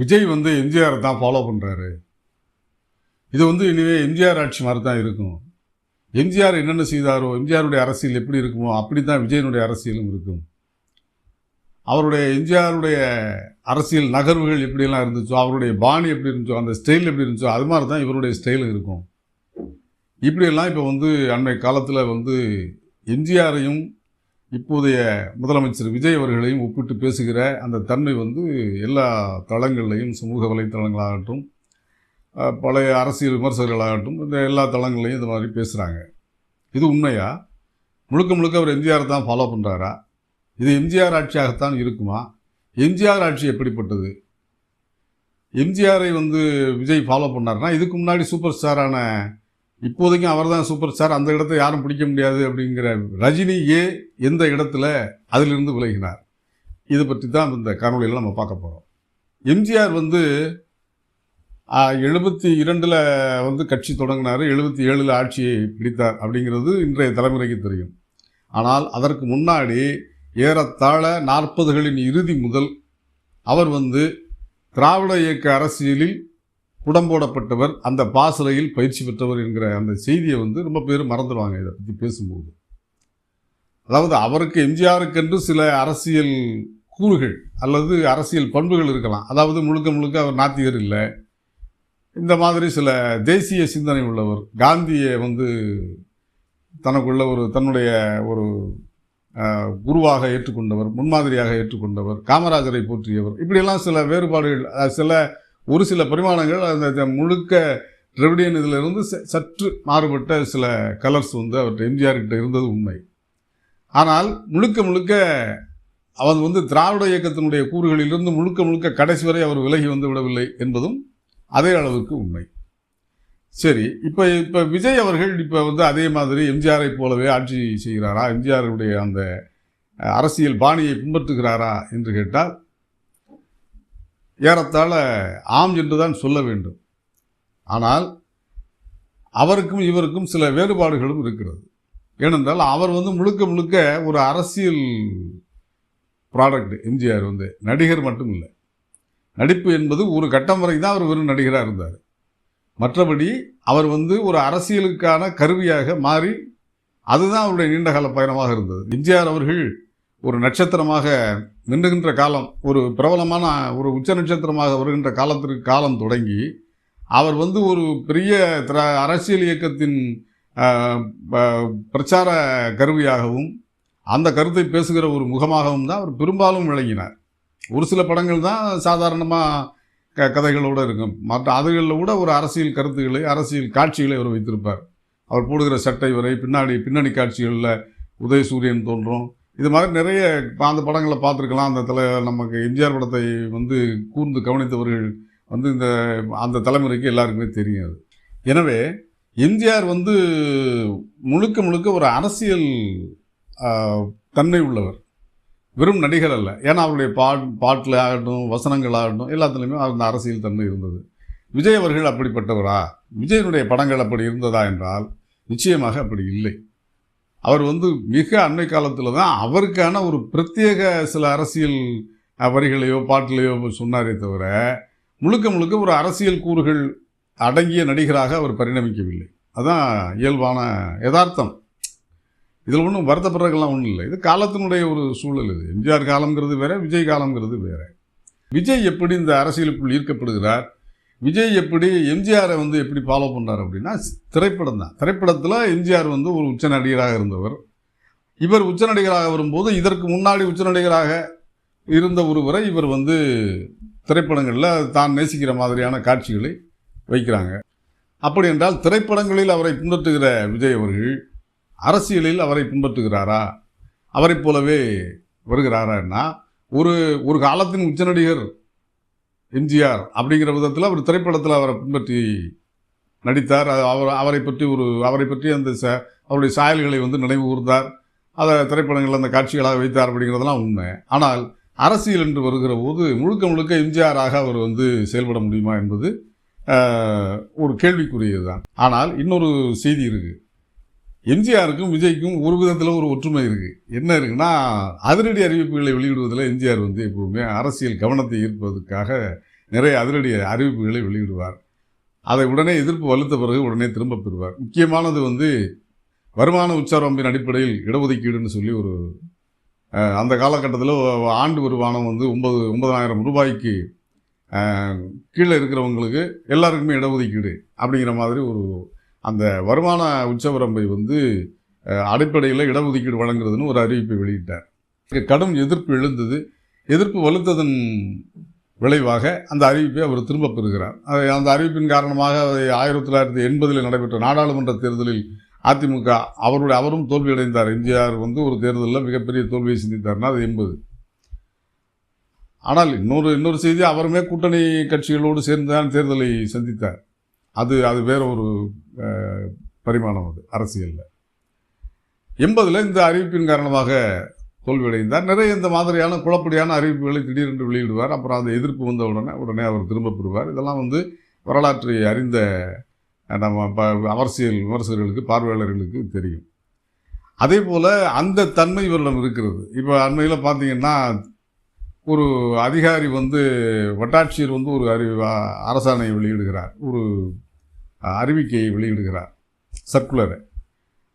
விஜய் வந்து எம்ஜிஆரை தான் ஃபாலோ பண்ணுறாரு. இது வந்து இனிமே எம்ஜிஆர் ஆட்சி மாதிரி தான் இருக்கும். எம்ஜிஆர் என்னென்ன செய்தாரோ, எம்ஜிஆருடைய அரசியல் எப்படி இருக்குமோ அப்படி தான் விஜயனுடைய அரசியலும் இருக்கும். அவருடைய எம்ஜிஆருடைய அரசியல் நகர்வுகள் எப்படியெல்லாம் இருந்துச்சோ, அவருடைய பாணி எப்படி இருந்துச்சோ, அந்த ஸ்டைல் எப்படி இருந்துச்சோ அது மாதிரி தான் இவருடைய ஸ்டைலும் இருக்கும். இப்படியெல்லாம் இப்போ வந்து அண்மை காலத்தில் வந்து எம்ஜிஆரையும் இப்போதைய முதலமைச்சர் விஜய் அவர்களையும் ஒப்பிட்டு பேசுகிற அந்த தன்மை வந்து எல்லா தளங்கள்லையும், சமூக வலைத்தளங்களாகட்டும், பழைய அரசியல் விமர்சகர்களாகட்டும், இந்த எல்லா தளங்கள்லையும் இந்த மாதிரி பேசுகிறாங்க. இது உண்மையா? முழுக்க முழுக்க அவர் எம்ஜிஆர் தான் ஃபாலோ பண்ணுறாரா? இது எம்ஜிஆர் ஆட்சியாகத்தான் இருக்குமா? எம்ஜிஆர் ஆட்சி எப்படிப்பட்டது? எம்ஜிஆரை வந்து விஜய் ஃபாலோ பண்ணார்னா, இதுக்கு முன்னாடி சூப்பர் ஸ்டாரான, இப்போதைக்கும் அவர் தான் சூப்பர் ஸ்டார், அந்த இடத்த யாரும் பிடிக்க முடியாது அப்படிங்கிற ரஜினி எந்த இடத்துல அதிலிருந்து விலகினார்? இதை பற்றி தான் இந்த காணொலியில் நம்ம பார்க்க போகிறோம். எம்ஜிஆர் வந்து 72 வந்து கட்சி தொடங்கினார், 77 ஆட்சியை பிடித்தார் அப்படிங்கிறது இன்றைய தலைமுறைக்கு தெரியும். ஆனால் அதற்கு முன்னாடி ஏறத்தாழ 40களின் இறுதி முதல் அவர் வந்து திராவிட இயக்க அரசியலில் புடம்போடப்பட்டவர், அந்த பாசறையில் பயிற்சி பெற்றவர் என்கிற அந்த செய்தியை வந்து ரொம்ப பேர் மறந்துடுவாங்க இதை பற்றி பேசும்போது. அதாவது அவருக்கு எம்ஜிஆருக்கென்று சில அரசியல் கூறுகள் அல்லது அரசியல் பண்புகள் இருக்கலாம். அதாவது முழுக்க முழுக்க அவர் நாத்திகர் இல்லை, இந்த மாதிரி சில தேசிய சிந்தனை உள்ளவர், காந்தியை வந்து தனக்குள்ள தன்னுடைய ஒரு குருவாக ஏற்றுக்கொண்டவர், முன்மாதிரியாக ஏற்றுக்கொண்டவர், காமராஜரை போற்றியவர், இப்படியெல்லாம் சில வேறுபாடுகள், ஒரு சில பரிமாணங்கள் அந்த முழுக்க திராவிடியன் இதிலிருந்து சற்று மாறுபட்ட சில கலர்ஸ் வந்து அவர்கிட்ட எம்ஜிஆர்கிட்ட இருந்தது உண்மை. ஆனால் முழுக்க முழுக்க அவர் வந்து திராவிட இயக்கத்தினுடைய கூறுகளிலிருந்து முழுக்க முழுக்க கடைசி வரை அவர் விலகி வந்து விடவில்லை என்பதும் அதே அளவுக்கு உண்மை. சரி, இப்போ விஜய் அவர்கள் இப்போ வந்து அதே மாதிரி எம்ஜிஆரை போலவே ஆட்சி செய்கிறாரா, எம்ஜிஆருடைய அந்த அரசியல் பாணியை பின்பற்றுகிறாரா என்று கேட்டால் ஏறத்தாழ ஆம் என்றுதான் சொல்ல வேண்டும். ஆனால் அவருக்கும் இவருக்கும் சில வேறுபாடுகளும் இருக்கிறது. ஏனென்றால் அவர் வந்து முழுக்க முழுக்க ஒரு அரசியல் ப்ராடக்ட். எம்ஜிஆர் வந்து நடிகர் மட்டும் இல்லை. நடிப்பு என்பது ஒரு கட்டம் வரை தான் அவர் வெறும் நடிகராக இருந்தார். மற்றபடி அவர் வந்து ஒரு அரசியலுக்கான கருவியாக மாறி அதுதான் அவருடைய நீண்டகால பயணமாக இருந்தது. எம்ஜிஆர் அவர்கள் ஒரு நட்சத்திரமாக நின்றுகின்ற காலம், ஒரு பிரபலமான ஒரு உச்ச நட்சத்திரமாக வருகின்ற காலம் தொடங்கி அவர் வந்து ஒரு பெரிய அரசியல் இயக்கத்தின் பிரச்சார கருவியாகவும் அந்த கருத்தை பேசுகிற ஒரு முகமாகவும் தான் அவர் பெரும்பாலும் விளங்கினார். ஒரு சில படங்கள் தான் சாதாரணமாக கதைகளோடு இருக்கும். மற்ற அதுகளில் கூட ஒரு அரசியல் கருத்துக்களை, அரசியல் காட்சிகளை அவர் வைத்திருப்பார். அவர் போடுகிற சட்டை வரை பின்னணி காட்சிகளில் உதயசூரியன் தோன்றும். இது மாதிரி நிறைய அந்த படங்களை பார்த்துருக்கலாம். நமக்கு எம்ஜிஆர் படத்தை வந்து கூர்ந்து கவனித்தவர்கள் வந்து அந்த தலைமுறைக்கு எல்லாருக்குமே தெரியும் அது. எனவே எம்ஜிஆர் வந்து முழுக்க முழுக்க ஒரு அரசியல் தன்மை உள்ளவர், வெறும் நடிகர் அல்ல. ஏன்னா அவருடைய பாட்டில் ஆகட்டும், வசனங்கள் ஆகட்டும், எல்லாத்துலேயுமே அந்த அரசியல் தன்மை இருந்தது. விஜய் அவர்கள் அப்படிப்பட்டவரா? விஜயனுடைய படங்கள் அப்படி இருந்ததா என்றால் நிச்சயமாக அப்படி இல்லை. அவர் வந்து மிக அண்மை காலத்தில் தான் அவருக்கான ஒரு பிரத்யேக சில அரசியல் வரிகளையோ பாட்டிலையோ சொன்னாரே தவிர முழுக்க முழுக்க ஒரு அரசியல் கூறுகள் அடங்கிய நடிகராக அவர் பரிணமிக்கவில்லை. அதுதான் இயல்பான யதார்த்தம். இதில் ஒன்றும் வருத்தப்படுறதுக்கெல்லாம் ஒன்றும் இல்லை. இது காலத்தினுடைய ஒரு சூழல். இது எம்ஜிஆர் காலங்கிறது வேற, விஜய் காலங்கிறது வேற. விஜய் எப்படி இந்த அரசியலுக்குள் ஈர்க்கப்படுகிறார், விஜய் எப்படி எம்ஜிஆரை வந்து எப்படி ஃபாலோ பண்ணுறார் அப்படின்னா திரைப்படம் தான். திரைப்படத்தில் எம்ஜிஆர் வந்து ஒரு உச்ச நடிகராக இருந்தவர். இவர் உச்ச நடிகராக வரும்போது இதற்கு முன்னாடி உச்ச நடிகராக இருந்த ஒருவரை இவர் வந்து திரைப்படங்களில் தான் நேசிக்கிற மாதிரியான காட்சிகளை வைக்கிறாங்க. அப்படி என்றால் திரைப்படங்களில் அவரை பின்பற்றுகிற விஜய் அவர்கள் அரசியலில் அவரை பின்பற்றுகிறாரா, அவரை போலவே வருகிறாரான்னா ஒரு காலத்தின் உச்ச நடிகர் எம்ஜிஆர் அப்படிங்கிற விதத்தில் அவர் திரைப்படத்தில் அவரை பின்பற்றி நடித்தார். அவரை பற்றி அந்த அவருடைய சாயல்களை வந்து நினைவு கூர்ந்தார். அதை திரைப்படங்களில் அந்த காட்சிகளாக வைத்தார் அப்படிங்கிறதெல்லாம் உண்மை. ஆனால் அரசியல் என்று வருகிற போது முழுக்க முழுக்க எம்ஜிஆராக அவர் வந்து செயல்பட முடியுமா என்பது ஒரு கேள்விக்குரியது தான். ஆனால் இன்னொரு செய்தி இருக்குது. எம்ஜிஆருக்கும் விஜய்க்கும் ஒரு விதத்தில் ஒரு ஒற்றுமை இருக்குது. என்ன இருக்குன்னா, அதிரடி அறிவிப்புகளை வெளியிடுவதில் எம்ஜிஆர் வந்து எப்போவுமே அரசியல் கவனத்தை ஈர்ப்பதற்காக நிறைய அதிரடி அறிவிப்புகளை வெளியிடுவார். அதை உடனே எதிர்ப்பு வலுத்த பிறகு உடனே திரும்ப பெறுவார். முக்கியமானது வந்து வருமான உச்சவரம்பின் அடிப்படையில் இடஒதுக்கீடுன்னு சொல்லி ஒரு அந்த காலகட்டத்தில் ஆண்டு வருமானம் வந்து 9,000 ரூபாய்க்கு கீழே இருக்கிறவங்களுக்கு எல்லாருக்குமே இடஒதுக்கீடு அப்படிங்கிற மாதிரி ஒரு அந்த வருமான உச்சவரம்பை வந்து அடிப்படையில் இடஒதுக்கீடு வழங்குறதுன்னு ஒரு அறிவிப்பை வெளியிட்டார். கடும் எதிர்ப்பு எழுந்தது. எதிர்ப்பு வலுத்ததன் விளைவாக அந்த அறிவிப்பை அவர் திரும்ப பெறுகிறார். அந்த அறிவிப்பின் காரணமாக 1980 நடைபெற்ற நாடாளுமன்ற தேர்தலில் அதிமுக அவரும் தோல்வியடைந்தார். எம்ஜிஆர் வந்து ஒரு தேர்தலில் மிகப்பெரிய தோல்வியை சந்தித்தார்னா அது 80. ஆனால் இன்னொரு செய்தி, அவருமே கூட்டணி கட்சிகளோடு சேர்ந்து தான் தேர்தலை சந்தித்தார். அது வேற ஒரு பரிமாணம். அது அரசியலில் 80 இந்த அறிவிப்பின் காரணமாக தோல்வியடைந்தார். நிறைய இந்த மாதிரியான குழப்படியான அறிவிப்புகளை திடீரென்று வெளியிடுவார். அப்புறம் அந்த எதிர்ப்பு வந்த உடனே அவர் திரும்ப பெறுவார். இதெல்லாம் வந்து வரலாற்றை அறிந்த நம்ம அரசியல் விமர்சகர்களுக்கு, பார்வையாளர்களுக்கு தெரியும். அதே போல் அந்த தன்மை இவரிடம் இருக்கிறது. இப்போ அண்மையில் பார்த்தீங்கன்னா ஒரு அதிகாரி வந்து வட்டாட்சியர் வந்து ஒரு அரசாணை வெளியிடுகிறார், ஒரு அறிவிக்கையை வெளியிடுகிறார், சர்க்குலரை.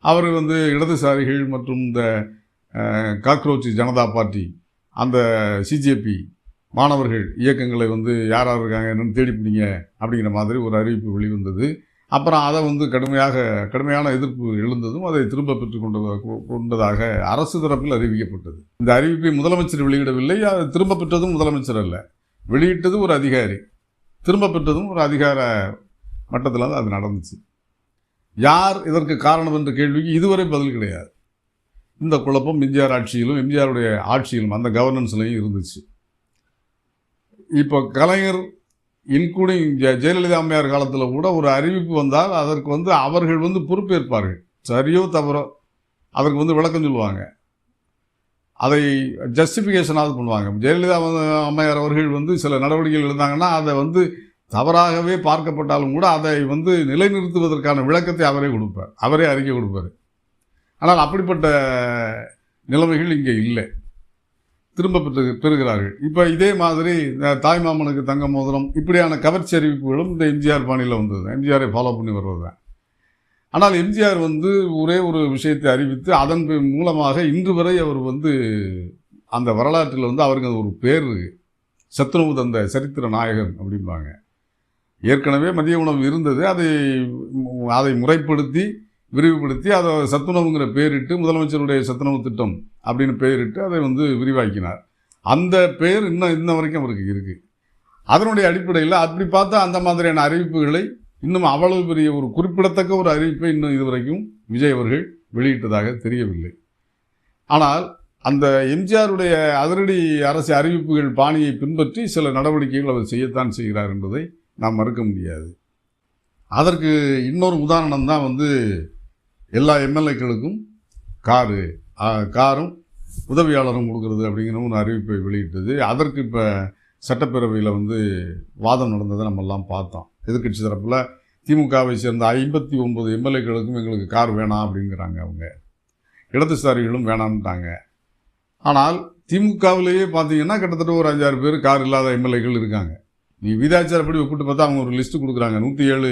அவர் வந்து இடதுசாரிகள் மற்றும் இந்த காக்ரோச் ஜனதா பார்ட்டி, அந்த சிஜேபி மாணவர்கள் இயக்கங்களை வந்து யார் இருக்காங்க என்னன்னு தேடி பிடிங்க அப்படிங்கிற மாதிரி ஒரு அறிவிப்பு வெளிவந்தது. அப்புறம் அதை வந்து கடுமையான எதிர்ப்பு எழுந்ததும் அதை திரும்ப கொண்டதாக அரசு தரப்பில் அறிவிக்கப்பட்டது. இந்த அறிவிப்பை முதலமைச்சர் வெளியிடவில்லை. அதை திரும்ப பெற்றதும் முதலமைச்சர் அல்ல, வெளியிட்டது ஒரு அதிகாரி, திரும்ப பெற்றதும் ஒரு அதிகார மட்டத்தில் தான் அது நடந்துச்சு. யார் இதற்கு காரணம் என்ற கேள்விக்கு இதுவரை பதில் கிடையாது. இந்த குழப்பம் எம்ஜிஆர் ஆட்சியிலும் எம்ஜிஆருடைய ஆட்சியிலும் அந்த கவர்னன்ஸ்லையும் இருந்துச்சு. இப்போ கலைஞர் இன்க்ளூடிங் ஜெயலலிதா அம்மையார் காலத்தில் கூட ஒரு அறிவிப்பு வந்தால் அதற்கு வந்து அவர்கள் வந்து பொறுப்பேற்பார்கள். சரியோ தவறோ அதற்கு வந்து விளக்கம் சொல்லுவாங்க, அதை ஜஸ்டிஃபிகேஷனாவது பண்ணுவாங்க. ஜெயலலிதா அம்மையார் அவர்கள் வந்து சில நடவடிக்கைகள் இருந்தாங்கன்னா அதை வந்து தவறாகவே பார்க்கப்பட்டாலும் கூட அதை வந்து நிலைநிறுத்துவதற்கான விளக்கத்தை அவரே கொடுப்பார், அவரே அறிக்கை கொடுப்பார். ஆனால் அப்படிப்பட்ட நிலைமைகள் இங்கே இல்லை, திரும்ப பெறுகிறார்கள். இப்போ இதே மாதிரி தாய்மாமனுக்கு தங்க மோதிரம் இப்படியான கவர்ச்சி அறிவிப்புகளும் இந்த எம்ஜிஆர் பாணியில் வந்தது, எம்ஜிஆரை ஃபாலோ பண்ணி வர்றது தான். ஆனால் எம்ஜிஆர் வந்து ஒரே ஒரு விஷயத்தை அறிவித்து அதன் மூலமாக இன்று வரை அவர் வந்து அந்த வரலாற்றில் வந்து அவருக்கு ஒரு பேர், சத்துணவு தந்த சரித்திர நாயகன் அப்படிம்பாங்க. ஏற்கனவே மதிய உணவு இருந்தது, அதை முறைப்படுத்தி விரிவுபடுத்தி அதை சத்துணவுங்கிற பேரிட்டு முதலமைச்சருடைய சத்துணவு திட்டம் அப்படின்னு பெயரிட்டு அதை வந்து விரிவாக்கினார். அந்த பெயர் இன்ன வரைக்கும் அவருக்கு இருக்குது. அதனுடைய அடிப்படையில் அப்படி பார்த்தா அந்த மாதிரியான அறிவிப்புகளை இன்னும் அவ்வளவு பெரிய ஒரு குறிப்பிடத்தக்க ஒரு அறிவிப்பை இன்னும் இதுவரைக்கும் விஜய் அவர்கள் வெளியிட்டதாக தெரியவில்லை. ஆனால் அந்த எம்ஜிஆருடைய அதிரடி அரசு அறிவிப்புகள் பாணியை பின்பற்றி சில நடவடிக்கைகள் அவர் செய்யத்தான் செய்கிறார் என்பதை நாம் மறுக்க முடியாது. அதற்கு இன்னொரு உதாரணம் தான் வந்து எல்லா எம்எல்ஏக்களுக்கும் காரும் உதவியாளரும் கொடுக்குறது அப்படிங்கிற ஒரு அறிவிப்பை வெளியிட்டது. அதற்கு இப்போ சட்டப்பேரவையில் வந்து வாதம் நடந்ததை நம்மெல்லாம் பார்த்தோம். எதிர்கட்சி தரப்பில் திமுகவை சேர்ந்த 59 எம்எல்ஏக்களுக்கும் எங்களுக்கு கார் வேணாம் அப்படிங்கிறாங்க. அவங்க இடதுசாரிகளும் வேணாம்ட்டாங்க. ஆனால் திமுகவிலேயே பார்த்தீங்கன்னா கிட்டத்தட்ட ஒரு 5-6 பேர் கார் இல்லாத எம்எல்ஏக்கள் இருக்காங்க. நீ விகிதாச்சாரப்படி ஒப்பிட்டு பார்த்தா அவங்க ஒரு லிஸ்ட்டு கொடுக்குறாங்க. 107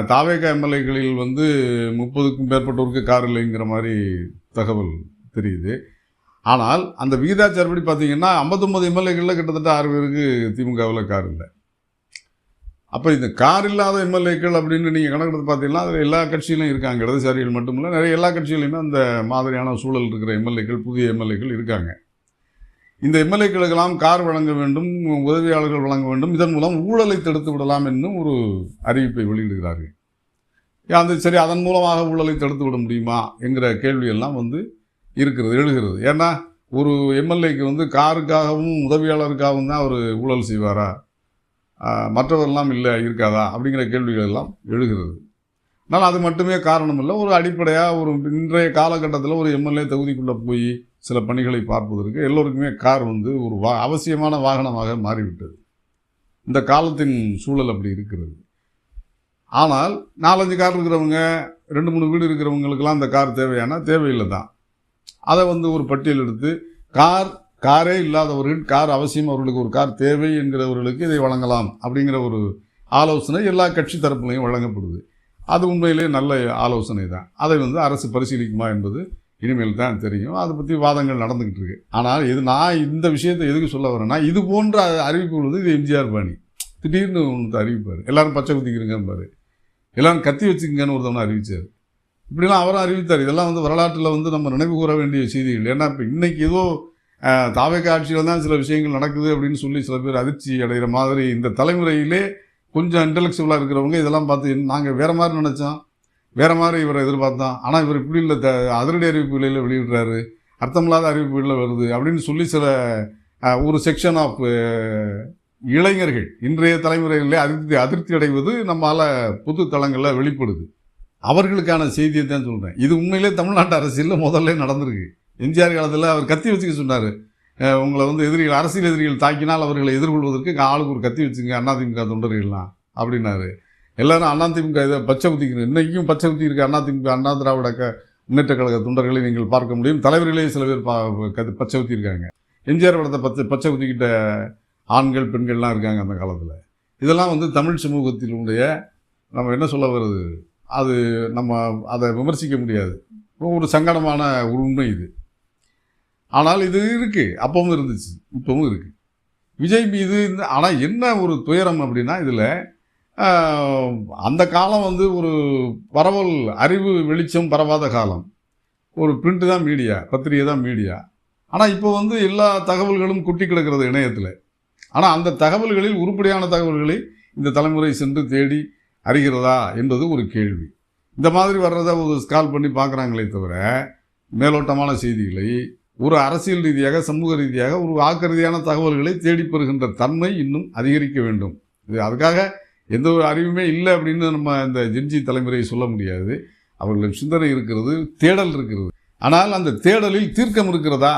தாவேகா எம்எல்ஏக்களில் வந்து 30க்கும் மேற்பட்டோருக்கு கார் இல்லைங்கிற மாதிரி தகவல் தெரியுது. ஆனால் அந்த விகிதாச்சாரப்படி பார்த்தீங்கன்னா 59 எம்எல்ஏக்களில் கிட்டத்தட்ட 6 பேருக்கு திமுகவில் கார் இல்லை. அப்போ இந்த கார் இல்லாத எம்எல்ஏக்கள் அப்படின்னு நீங்கள் கணக்கெடுத்து பார்த்தீங்கன்னா அதில் எல்லா கட்சியிலும் இருக்காங்க. இடதுசாரிகள் மட்டுமில்லை, நிறைய எல்லா கட்சியிலையுமே அந்த மாதிரியான சூழல் இருக்கிற எம்எல்ஏக்கள், புதிய எம்எல்ஏக்கள் இருக்காங்க. இந்த எம்எல்ஏக்களுக்கெல்லாம் கார் வழங்க வேண்டும், உதவியாளர்கள் வழங்க வேண்டும், இதன் மூலம் ஊழலை தடுத்து விடலாம் என்னும் ஒரு அறிவிப்பை வெளியிடுகிறார்கள். சரி, அதன் மூலமாக ஊழலை தடுத்து விட முடியுமா என்கிற கேள்வியெல்லாம் வந்து எழுகிறது. ஏன்னா ஒரு எம்எல்ஏக்கு வந்து காருக்காகவும் உதவியாளருக்காகவும் தான் அவர் ஊழல் செய்வாரா, மற்றவரெல்லாம் இருக்காதா அப்படிங்கிற கேள்விகள் எல்லாம் எழுகிறது. ஆனால் அது மட்டுமே காரணம் இல்லை. ஒரு அடிப்படையாக ஒரு இன்றைய காலகட்டத்தில் ஒரு எம்எல்ஏ தொகுதிக்குள்ளே போய் சில பணிகளை பார்ப்பதற்கு எல்லோருக்குமே கார் வந்து ஒரு அவசியமான வாகனமாக மாறிவிட்டது. இந்த காலத்தின் சூழல் அப்படி இருக்கிறது. ஆனால் 4-5 கார் இருக்கிறவங்க, 2-3 வீடு இருக்கிறவங்களுக்கெல்லாம் அந்த கார் தேவையானா தேவையில்லை தான். அதை வந்து ஒரு பட்டியல் எடுத்து கார் காரே இல்லாதவர்கள், கார் அவசியம், அவர்களுக்கு ஒரு கார் தேவை என்கிறவர்களுக்கு இதை வழங்கலாம் அப்படிங்கிற ஒரு ஆலோசனை எல்லா கட்சி தரப்புலையும் வழங்கப்படுது. அது உண்மையிலே நல்ல ஆலோசனை தான். அதை அரசு பரிசீலிக்குமா என்பது இனிமேல் தான் தெரியும். அதை பற்றி வாதங்கள் நடந்துக்கிட்டு இருக்கு. ஆனால் நான் இந்த விஷயத்தை எதுக்கு சொல்ல வரேன்னா, இது போன்ற அறிவிப்பு இது எம்ஜிஆர் பாணி. திடீர்னு ஒன்று அறிவிப்பார், எல்லாரும் பச்சை குத்திக்கிறங்கம்பாரு, எல்லாரும் கத்தி வச்சுக்கங்கன்னு ஒருத்தவனை அறிவித்தார். இப்படிலாம் அவரும் அறிவித்தார். இதெல்லாம் வரலாற்றில் நம்ம நினைவு கூற வேண்டிய செய்திகள். ஏன்னா இப்போ இன்றைக்கி ஏதோ தாவேக்கா ஆட்சியில் தான் சில விஷயங்கள் நடக்குது அப்படின்னு சொல்லி சில பேர் அதிர்ச்சி அடைகிற மாதிரி, இந்த தலைமுறையிலே கொஞ்சம் இன்டலெக்சுவலாக இருக்கிறவங்க இதெல்லாம் பார்த்து நாங்கள் வேறு மாதிரி நினச்சோம், வேறு மாதிரி இவரை எதிர்பார்த்தோம், ஆனால் இவர் இப்படி இல்லை, அதிரடி அறிவிப்புகளில் வெளியிடுறாரு, அர்த்தமில்லாத அறிவிப்புகளில் வருது அப்படின்னு சொல்லி சில ஒரு செக்ஷன் ஆஃப் இளைஞர்கள் இன்றைய தலைமுறைகளிலே அதிருப்தி அடைவது நம்மால் பொது தளங்களில் வெளிப்படுது. அவர்களுக்கான செய்தியை தான் சொல்கிறேன். இது உண்மையிலே தமிழ்நாட்டு அரசியலில் முதல்ல நடந்திருக்கு. எம்ஜிஆர் காலத்தில் அவர் கத்தி வச்சுக்க சொன்னார், உங்களை எதிரிகள், அரசியல் எதிரிகள் தாக்கினால் அவர்களை எதிர்கொள்வதற்கு ஆளுக்கு ஒரு கத்தி வச்சுங்க அதிமுக தொண்டர்கள்லாம் அப்படின்னாரு. எல்லாரும் அதிமுக இதை பச்சை குத்திக்கணும். இன்றைக்கும் பச்சை குத்தி இருக்க அதிமுக, அண்ணா திராவிட முன்னேற்ற கழக தொண்டர்களை நீங்கள் பார்க்க முடியும். தலைவர்களே சில பேர் பச்சை குத்தி இருக்காங்க. எம்ஜிஆர் படத்தை பச்சை குத்திக்கிட்ட ஆண்கள் பெண்கள்லாம் இருக்காங்க அந்த காலத்தில். இதெல்லாம் தமிழ் சமூகத்தினுடைய நம்ம என்ன சொல்ல வருது, அது நம்ம அதை விமர்சிக்க முடியாது. ஒரு சங்கடமான ஒரு உண்மை இது. ஆனால் இது இருக்குது, அப்பவும் இருந்துச்சு, இப்பவும் இருக்குது விஜய் மீது. ஆனால் என்ன ஒரு துயரம் அப்படின்னா, இதில் அந்த காலம் ஒரு பரவல் அறிவு வெளிச்சம் பரவாத காலம். ஒரு பிரிண்ட் தான் மீடியா, பத்திரிகை தான் மீடியா. ஆனால் இப்போ எல்லா தகவல்களும் குட்டி கிடக்கிறது இணையத்தில். ஆனால் அந்த தகவல்களில் உருப்படியான தகவல்களை இந்த தலைமுறை சென்று தேடி அறிகிறதா என்பது ஒரு கேள்வி. இந்த மாதிரி வர்றதை ஸ்கால் பண்ணி பார்க்குறாங்களே தவிர, மேலோட்டமான செய்திகளை ஒரு அரசியல் ரீதியாக, சமூக ரீதியாக ஒரு ஆக்கரீதியான தகவல்களை தேடி பெறுகின்ற தன்மை இன்னும் அதிகரிக்க வேண்டும். இது அதுக்காக எந்த ஒரு அறிவுமே இல்லை அப்படின்னு நம்ம இந்த ஜென்ஜி தலைமுறையை சொல்ல முடியாது. அவர்களின் சிந்தனை இருக்கிறது, தேடல் இருக்கிறது. ஆனால் அந்த தேடலில் தீர்க்கம் இருக்கிறதா?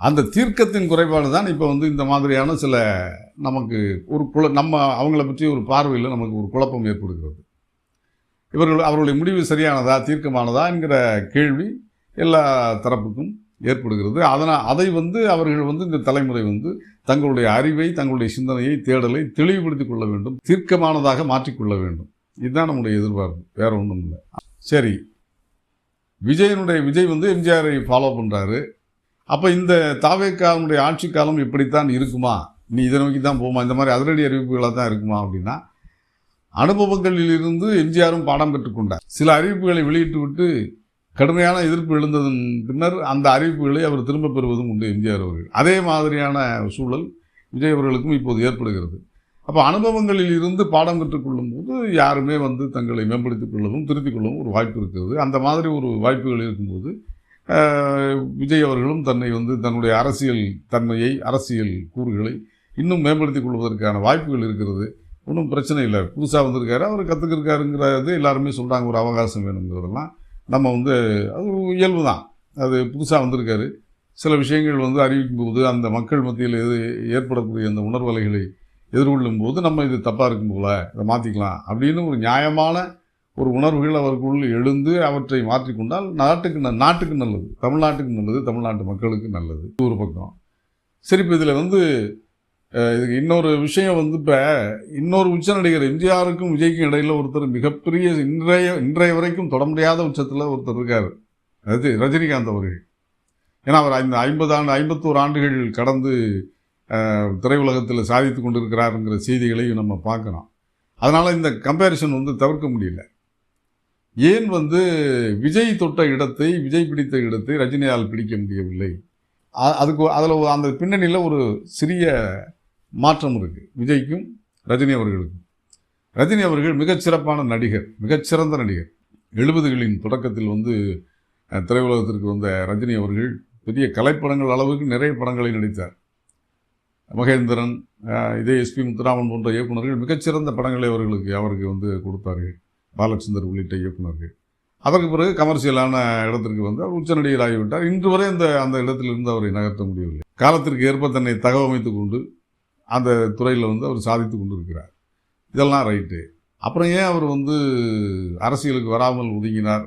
அந்த தீர்க்கத்தின் குறைபாடு தான் இப்போ இந்த மாதிரியான சில நமக்கு ஒரு நம்ம அவங்கள பற்றி ஒரு பார்வையில் நமக்கு ஒரு குழப்பம் ஏற்படுகிறது. அவர்களுடைய முடிவு சரியானதா, தீர்க்கமானதா என்கிற கேள்வி எல்லா தரப்புக்கும் ஏற்படுகிறது. அதை அவர்கள் இந்த தலைமுறை தங்களுடைய அறிவை, தங்களுடைய சிந்தனையை, தேடலை தெளிவுபடுத்திக் கொள்ள வேண்டும், தீர்க்கமானதாக மாற்றிக்கொள்ள வேண்டும். இதுதான் நம்முடைய எதிர்பார்ப்பு, வேற ஒன்றும் இல்லை. சரி, விஜய் எம்ஜிஆரை ஃபாலோ பண்ணுறாரு. அப்போ இந்த தாவேக்காவுடைய ஆட்சி காலம் இப்படித்தான் இருக்குமா, நீ இதை நோக்கி தான் போமா, இந்த மாதிரி அதிரடி அறிவிப்புகளாக தான் இருக்குமா அப்படின்னா, அனுபவங்களிலிருந்து எம்ஜிஆரும் பாடம் பெற்றுக்கொண்டார். சில அறிவிப்புகளை வெளியிட்டு விட்டு கடுமையான எதிர்ப்பு எழுந்ததன் பின்னர் அந்த அறிவிப்புகளை அவர் திரும்ப பெறுவதும் உண்டு எம்ஜிஆர் அவர்கள். அதே மாதிரியான சூழல் விஜய் அவர்களுக்கும் இப்போது ஏற்படுகிறது. அப்போ அனுபவங்களில் இருந்து பாடம் கற்றுக்கொள்ளும் போது யாருமே தங்களை மேம்படுத்திக் கொள்ளவும் திருத்திக் கொள்ளவும் ஒரு வாய்ப்பு இருக்கிறது. அந்த மாதிரி ஒரு வாய்ப்புகள் இருக்கும்போது விஜய் அவர்களும் தன்னை தன்னுடைய அரசியல் தன்மையை, அரசியல் கூறுகளை இன்னும் மேம்படுத்திக் கொள்வதற்கான வாய்ப்புகள் இருக்கிறது. ஒன்றும் பிரச்சனை இல்லை. புதுசாக வந்திருக்காரு, அவர் கற்றுக்கிருக்காருங்கிறது எல்லாருமே சொல்கிறாங்க. ஒரு அவகாசம் வேணுங்கிறதெல்லாம் நம்ம அது இயல்பு தான். அது புதுசாக வந்திருக்காரு, சில விஷயங்கள் அறிவிக்கும் போது அந்த மக்கள் மத்தியில் ஏற்படக்கூடிய அந்த உணர்வலைகளை எதிர்கொள்ளும் போது நம்ம இது தப்பாக இருக்கும் போல, இதை மாற்றிக்கலாம் அப்படின்னு ஒரு நியாயமான ஒரு உணர்வுகள் அவருக்குள் எழுந்து அவற்றை மாற்றிக்கொண்டால் நாட்டுக்கு நல்லது, தமிழ்நாட்டுக்கு நல்லது, தமிழ்நாட்டு மக்களுக்கு நல்லது. ஒரு பக்கம் சரி. இப்போ இதில் இதுக்கு இன்னொரு விஷயம் இப்போ இன்னொரு உச்ச நடிகர் எம்ஜிஆருக்கும் விஜய்க்கும் இடையில் ஒருத்தர் மிகப்பெரிய இன்றைய வரைக்கும் தொட முடியாத உச்சத்தில் ஒருத்தர் இருக்கார், அது ரஜினிகாந்த் அவர்கள். ஏன்னா அவர் 51 ஆண்டுகள் கடந்து திரையுலகத்தில் சாதித்து கொண்டிருக்கிறாருங்கிற செய்திகளையும் நம்ம பார்க்குறோம். அதனால் இந்த கம்பேரிசன் தவிர்க்க முடியல. ஏன் விஜய் தொட்ட இடத்தை, விஜய் பிடித்த இடத்தை ரஜினியால் பிடிக்க முடியவில்லை? அதில் அந்த பின்னணியில் ஒரு சிறிய மாற்றம் இருக்குது விஜய்க்கும் ரஜினி அவர்களுக்கும். ரஜினி அவர்கள் மிகச்சிறப்பான நடிகர், மிகச்சிறந்த நடிகர். 70களின் தொடக்கத்தில் திரையுலகத்திற்கு வந்த ரஜினி அவர்கள் பெரிய கலைப்படங்கள் அளவுக்கு நிறைய படங்களை நடித்தார். மகேந்திரன், இதே எஸ்பி முத்துராமன் போன்ற இயக்குநர்கள் மிகச்சிறந்த படங்களை அவருக்கு கொடுத்தார்கள். பாலச்சந்தர் உள்ளிட்ட இயக்குநர்கள். அதற்கு பிறகு கமர்ஷியலான இடத்திற்கு அவர் உச்ச நடிகர் ஆகிவிட்டார். இன்று வரை அந்த இடத்திலிருந்து அவரை நகர்த்த முடியவில்லை. காலத்திற்கு ஏற்ப தன்னை தகவமைத்து கொண்டு அந்த துறையில் அவர் சாதித்து கொண்டு இருக்கிறார். இதெல்லாம் ரைட்டு. அப்புறம் ஏன் அவர் அரசியலுக்கு வராமல் ஒதுங்கினார்,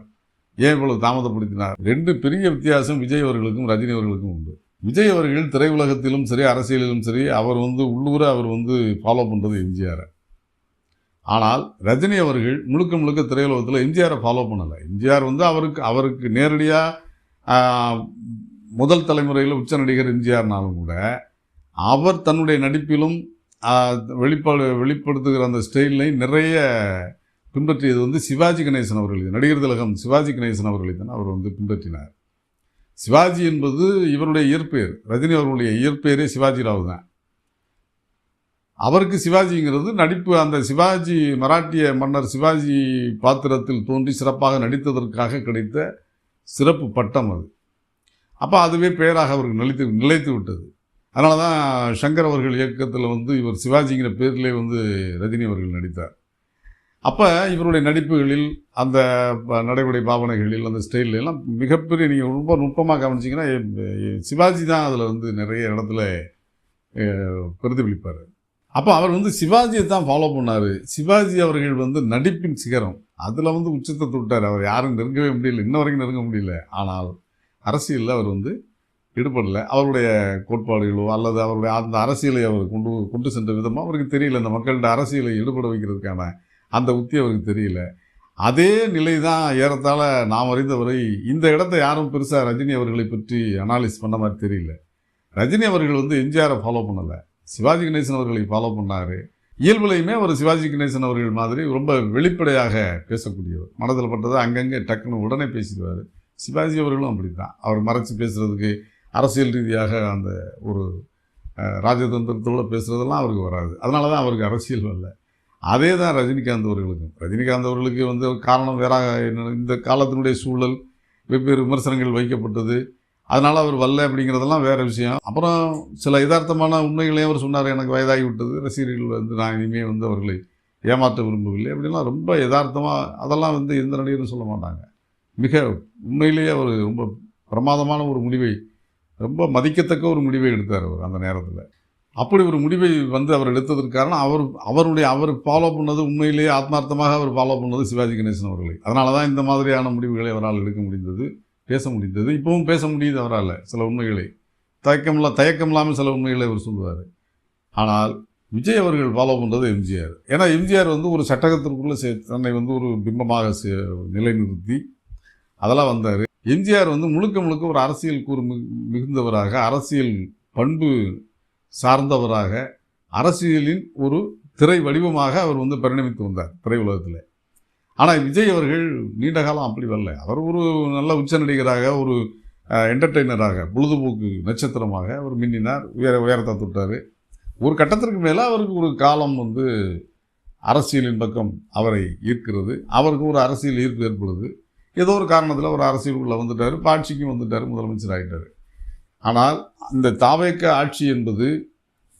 ஏன் இவ்வளவு தாமதப்படுத்தினார்? 2 பெரிய வித்தியாசம் விஜய் அவர்களுக்கும் ரஜினி அவர்களுக்கும் உண்டு. விஜய் அவர்கள் திரையுலகத்திலும் சரி, அரசியலிலும் சரி, அவர் வந்து உள்ளூர அவர் வந்து ஃபாலோ பண்ணுறது எம்ஜிஆரை. ஆனால் ரஜினி அவர்கள் முழுக்க முழுக்க திரையுலகத்தில் எம்ஜிஆரை ஃபாலோ பண்ணலை. எம்ஜிஆர் வந்து அவருக்கு நேரடியாக முதல் தலைமுறையில் உச்ச நடிகர் எம்ஜிஆர்னாலும் கூட அவர் தன்னுடைய நடிப்பிலும் வெளிப்படுத்துகிற அந்த ஸ்டைல்லையும் நிறைய பின்பற்றியது வந்து சிவாஜி கணேசன் அவர்கள், நடிகர் திலகம் சிவாஜி கணேசன் அவர்களை தான் அவர் வந்து பின்பற்றினார். சிவாஜி என்பது இவருடைய இயற்பெயர். ரஜினி அவர்களுடைய இயற்பெயரே சிவாஜி ராவ் தான். அவருக்கு சிவாஜிங்கிறது நடிப்பு, அந்த சிவாஜி மராட்டிய மன்னர் சிவாஜி பாத்திரத்தில் தோன்றி சிறப்பாக நடித்ததற்காக கிடைத்த சிறப்பு பட்டம் அது. அப்போ அதுவே பெயராக அவருக்கு நிலைத்து விட்டது. அதனால தான் சங்கர் அவர்கள் இயக்கத்தில் வந்து இவர் சிவாஜிங்கிற பேரிலே வந்து ரஜினி அவர்கள் நடித்தார். அப்போ இவருடைய நடிப்புகளில், அந்த நடைமுறை பாவனைகளில், அந்த ஸ்டைல்லாம் மிகப்பெரிய, நீங்கள் ரொம்ப நுட்பமாக கவனிச்சிங்கன்னா சிவாஜி தான் அதில் வந்து நிறைய இடத்துல பிரதிபலிப்பார். அப்போ அவர் வந்து சிவாஜியை தான் ஃபாலோ பண்ணார். சிவாஜி அவர்கள் வந்து நடிப்பின் சிகரம், அதில் வந்து உச்சத்தை தொட்டார். அவர் யாரும் நெருங்கவே முடியல, இன்ன வரைக்கும் நெருங்க முடியல. ஆனால் அரசியலில் அவர் வந்து ஈடுபடலை. அவருடைய கோட்பாடுகளோ அல்லது அவருடைய அந்த அரசியலை அவர் கொண்டு சென்ற விதமாக அவருக்கு தெரியல. அந்த மக்கள்கிட்ட அரசியலை ஈடுபட வைக்கிறதுக்கான அந்த உத்தி அவருக்கு தெரியல. அதே நிலை தான் ஏறத்தாழ நாம் அறிந்தவரை இந்த இடத்த யாரும் பெருசாக ரஜினி அவர்களை பற்றி அனாலிஸ் பண்ண மாதிரி தெரியல. ரஜினி அவர்கள் வந்து எம்ஜிஆரை ஃபாலோ பண்ணலை, சிவாஜி கணேசன் அவர்களை ஃபாலோ பண்ணார். இயல்புலையுமே அவர் சிவாஜி கணேசன் அவர்கள் மாதிரி ரொம்ப வெளிப்படையாக பேசக்கூடியவர். மனதில் பட்டதை அங்கங்கே டக்குன்னு உடனே பேசிடுவார். சிவாஜி அவர்களும் அப்படி தான். அவர் மறைச்சி பேசுகிறதுக்கு, அரசியல் ரீதியாக அந்த ஒரு ராஜதந்திரத்தோடு பேசுகிறதெல்லாம் அவருக்கு வராது. அதனால தான் அவருக்கு அரசியல் வரல. அதே தான் ரஜினிகாந்த் அவர்களுக்கும். ரஜினிகாந்த் அவர்களுக்கு வந்து காரணம் வேற, இந்த காலத்தினுடைய சூழல், வெவ்வேறு விமர்சனங்கள் வைக்கப்பட்டது, அதனால் அவர் வரல அப்படிங்கிறதெல்லாம் வேறு விஷயம். அப்புறம் சில யதார்த்தமான உண்மைகளையும் அவர் சொன்னார். எனக்கு வயதாகி விட்டது, ரசிகர்கள் வந்து நான் இனிமேல் வந்து அவர்களை ஏமாற்ற விரும்பவில்லை அப்படின்லாம் ரொம்ப யதார்த்தமாக, அதெல்லாம் வந்து எந்த நடிகரும் சொல்ல மாட்டாங்க. மிக உண்மையிலேயே அவர் ரொம்ப பிரமாதமான ஒரு முடிவை, ரொம்ப மதிக்கத்தக்க ஒரு முடிவை எடுத்தார் அவர் அந்த நேரத்தில். அப்படி ஒரு முடிவை வந்து அவர் எடுத்ததற்கு காரணம் அவர் ஃபாலோ பண்ணது, உண்மையிலேயே ஆத்மார்த்தமாக அவர் ஃபாலோ பண்ணது சிவாஜி கணேசன் அவர்களை. அதனால தான் இந்த மாதிரியான முடிவுகளை அவரால் எடுக்க முடிந்தது, பேச முடிந்தது. இப்பவும் பேச முடியுது அவரால். சில உண்மைகளை தயக்கம் இல்லாமல் சில உண்மைகளை அவர் சொல்லுவார். ஆனால் விஜய் அவர்கள் ஃபாலோ பண்ணுறது எம்ஜிஆர். ஏன்னா எம்ஜிஆர் வந்து ஒரு சட்டகத்திற்குள்ளே தன்னை வந்து ஒரு பிம்பமாக நிலைநிறுத்தி அதெல்லாம் வந்தார். எம்ஜிஆர் வந்து முழுக்க ஒரு அரசியல் கூறு மிகுந்தவராக, அரசியல் பண்பு சார்ந்தவராக, அரசியலின் ஒரு திரை வடிவமாக அவர் வந்து பரிணமித்து வந்தார் திரையுலகத்தில். ஆனால் விஜய் அவர்கள் நீண்ட காலம் அப்படி வரல. அவர் ஒரு நல்ல உச்ச நடிகராக, ஒரு என்டர்டெய்னராக, பொழுதுபோக்கு நட்சத்திரமாக அவர் மின்னினார், உயரத்தை தொட்டார். ஒரு கட்டத்திற்கு மேலே அவருக்கு ஒரு காலம் வந்து அரசியலின் பக்கம் அவரை ஈர்க்கிறது. அவருக்கு ஒரு அரசியல் ஈர்ப்பு ஏற்படுது. ஏதோ ஒரு காரணத்தில் ஒரு அரசியலுக்குள்ளே வந்துட்டார், ஆட்சிக்கும் வந்துட்டார், முதலமைச்சர் ஆகிட்டார். ஆனால் இந்த தாவேக்க ஆட்சி என்பது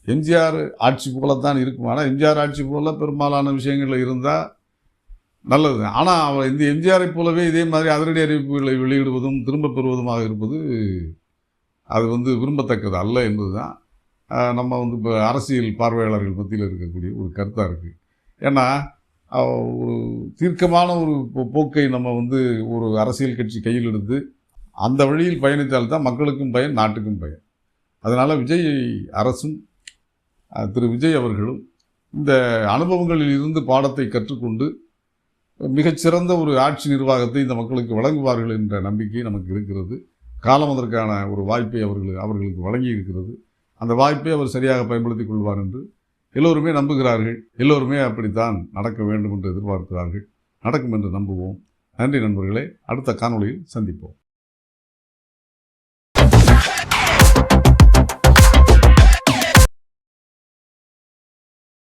எம்ஜிஆர் ஆட்சி போலத்தான் இருக்கும். ஆனால் எம்ஜிஆர் ஆட்சி போல பெரும்பாலான விஷயங்களில் இருந்தால் நல்லது. ஆனால் அவர் இந்த எம்ஜிஆரை போலவே இதே மாதிரி அதிரடி அறிவிப்புகளை வெளியிடுவதும் திரும்ப பெறுவதுமாக இருப்பது அது வந்து விரும்பத்தக்கது அல்ல என்பது தான் நம்ம வந்து இப்போ அரசியல் பார்வையாளர்கள் மத்தியில் இருக்கக்கூடிய ஒரு கருத்தாக இருக்குது. ஏன்னா ஒரு தீர்க்கமான ஒரு போக்கை நம்ம வந்து ஒரு அரசியல் கட்சி கையில் எடுத்து அந்த வழியில் பயணித்தால்தான் மக்களுக்கும் பயன், நாட்டுக்கும் பயன். அதனால் விஜய் அரசும் திரு விஜய் அவர்களும் இந்த அனுபவங்களில் இருந்து பாடத்தை கற்றுக்கொண்டு மிகச்சிறந்த ஒரு ஆட்சி நிர்வாகத்தை இந்த மக்களுக்கு வழங்குவார்கள் என்ற நம்பிக்கை நமக்கு இருக்கிறது. காலம் அதற்கான ஒரு வாய்ப்பை அவர்களுக்கு வழங்கி இருக்கிறது. அந்த வாய்ப்பை அவர் சரியாக பயன்படுத்திக் கொள்வார் என்று எல்லோருமே நம்புகிறார்கள். எல்லோருமே அப்படித்தான் நடக்க வேண்டும் என்று எதிர்பார்க்கிறார்கள். நடக்கும் என்று நம்புவோம். நன்றி நண்பர்களே. அடுத்த காணொளியில் சந்திப்போம்.